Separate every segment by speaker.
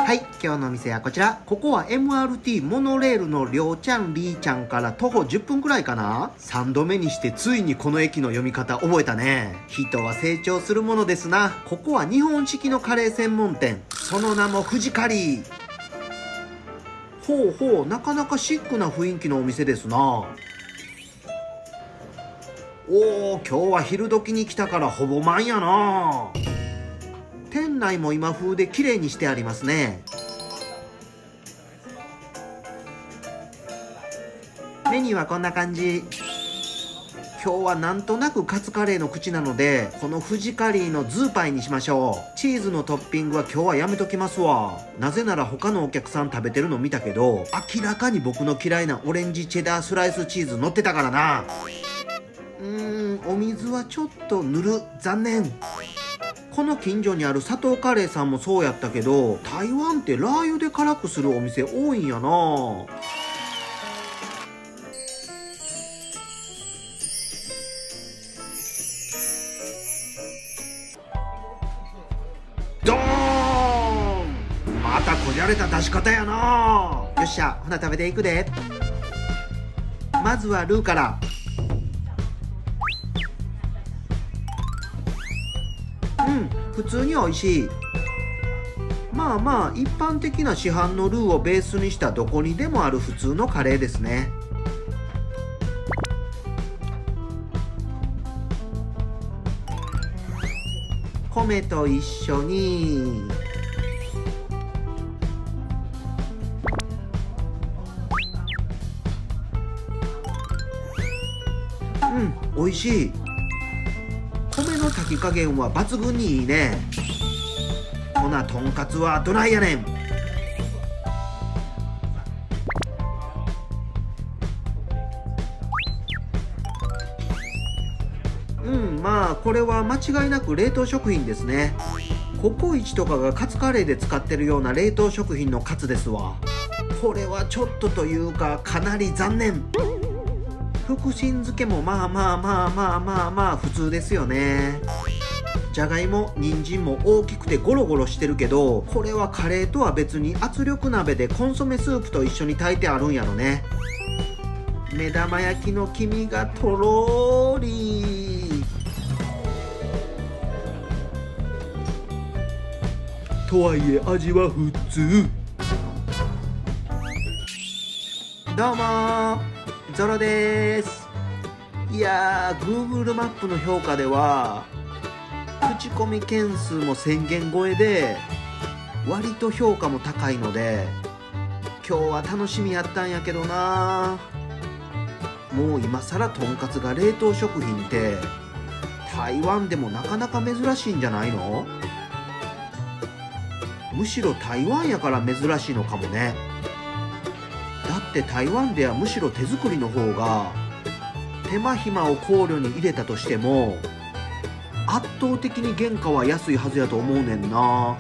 Speaker 1: はい、今日のお店はこちら。ここは MRT モノレールのりょうちゃん、りーちゃんから徒歩10分くらいかな。3度目にしてついにこの駅の読み方覚えたね。人は成長するものですな。ここは日本式のカレー専門店。その名も藤カリー。ほうほう、なかなかシックな雰囲気のお店ですな。おー、今日は昼時に来たからほぼ満やな。店内も今風で綺麗にしてありますね。メニューはこんな感じ。今日はなんとなくカツカレーの口なので、この藤カリーのズーパイにしましょう。チーズのトッピングは今日はやめときますわ。なぜなら他のお客さん食べてるの見たけど、明らかに僕の嫌いなオレンジチェダースライスチーズ乗ってたからな。お水はちょっとぬる。残念。この近所にある佐藤カレーさんもそうやったけど、台湾ってラー油で辛くするお店多いんやな。ドーン！またこじゃれた出し方やな。よっしゃ、ほな食べていくで。まずはルーから。普通に美味しい。まあまあ一般的な市販のルーをベースにしたどこにでもある普通のカレーですね。米と一緒に美味しい。米の炊き加減は抜群にいいね。ほなとんかつはどないやねん。まあこれは間違いなく冷凍食品ですね。ココイチとかがカツカレーで使ってるような冷凍食品のカツですわ。これはちょっとというかかなり残念。福神漬けもまあ普通ですよね。じゃがいも、人参も大きくてゴロゴロしてるけど、これはカレーとは別に圧力鍋でコンソメスープと一緒に炊いてあるんやろね。目玉焼きの黄身がとろーり。とはいえ味は普通。どうもー、ゾロです。いやー、Google マップの評価では口コミ件数も1000件超えで割と評価も高いので、今日は楽しみやったんやけどな。もう今更とんかつが冷凍食品って台湾でもなかなか珍しいんじゃないの？むしろ台湾やから珍しいのかもね。だって台湾ではむしろ手作りの方が手間暇を考慮に入れたとしても圧倒的に原価は安いはずやと思うねんな。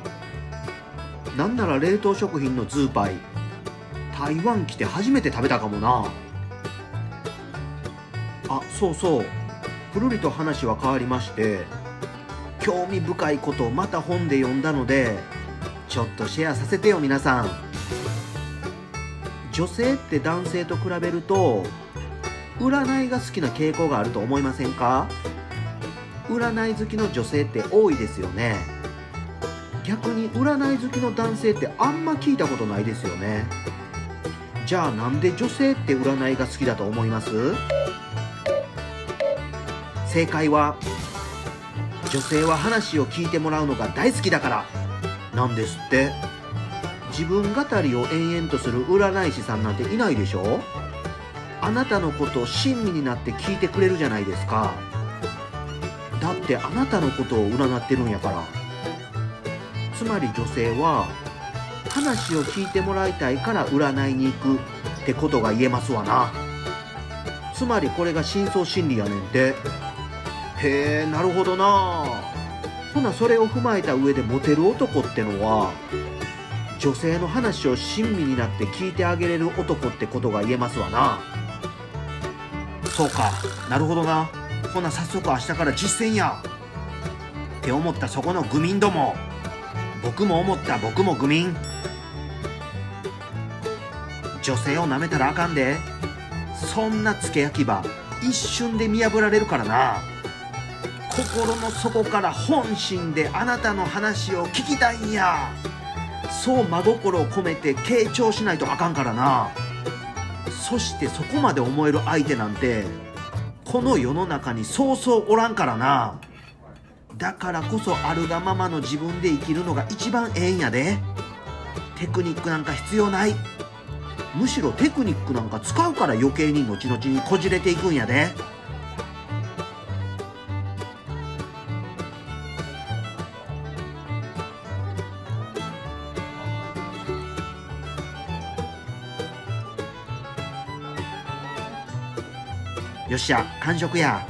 Speaker 1: なんなら冷凍食品のズーパイ、台湾来て初めて食べたかもな。あ、そうそう、くるりと話は変わりまして、興味深いことをまた本で読んだのでちょっとシェアさせてよ皆さん。女性って男性と比べると占いが好きな傾向があると思いませんか？占い好きの女性って多いですよね。逆に占い好きの男性ってあんま聞いたことないですよね。じゃあなんで女性って占いが好きだと思います？正解は女性は話を聞いてもらうのが大好きだからなんですって。自分語りを延々とする占い師さんなんていないでしょ。あなたのことを親身になって聞いてくれるじゃないですか。だってあなたのことを占ってるんやから。つまり女性は話を聞いてもらいたいから占いに行くってことが言えますわな。つまりこれが深層心理やねんて。へえ、なるほどな。ほなそれを踏まえた上でモテる男ってのは女性の話を親身になって聞いてあげれる男ってことが言えますわな。そうか、なるほどな。ほな早速明日から実践やって思ったそこの愚民ども。僕も思った、僕も愚民。女性を舐めたらあかんで。そんな付け焼き場一瞬で見破られるからな。心の底から本心であなたの話を聞きたいんや。そう真心を込めて傾聴しないとあかんからな。そしてそこまで思える相手なんてこの世の中にそうそうおらんからな。だからこそあるがままの自分で生きるのが一番ええんやで。テクニックなんか必要ない。むしろテクニックなんか使うから余計に後々にこじれていくんやで。よっしゃ、完食や。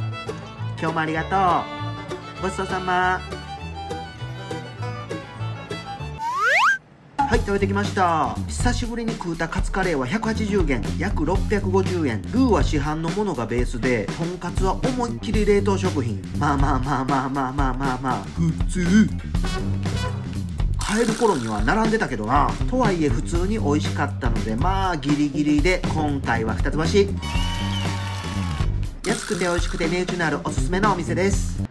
Speaker 1: 今日もありがとう。ごちそうさま。はい、食べてきました。久しぶりに食うたカツカレーは180元、約650円。ルーは市販のものがベースで、とんかつは思いっきり冷凍食品。まあ普通。帰る頃には並んでたけどな。とはいえ普通に美味しかったので、まあギリギリで今回は二つ星。安くて美味しくて値打ちのあるおすすめのお店です。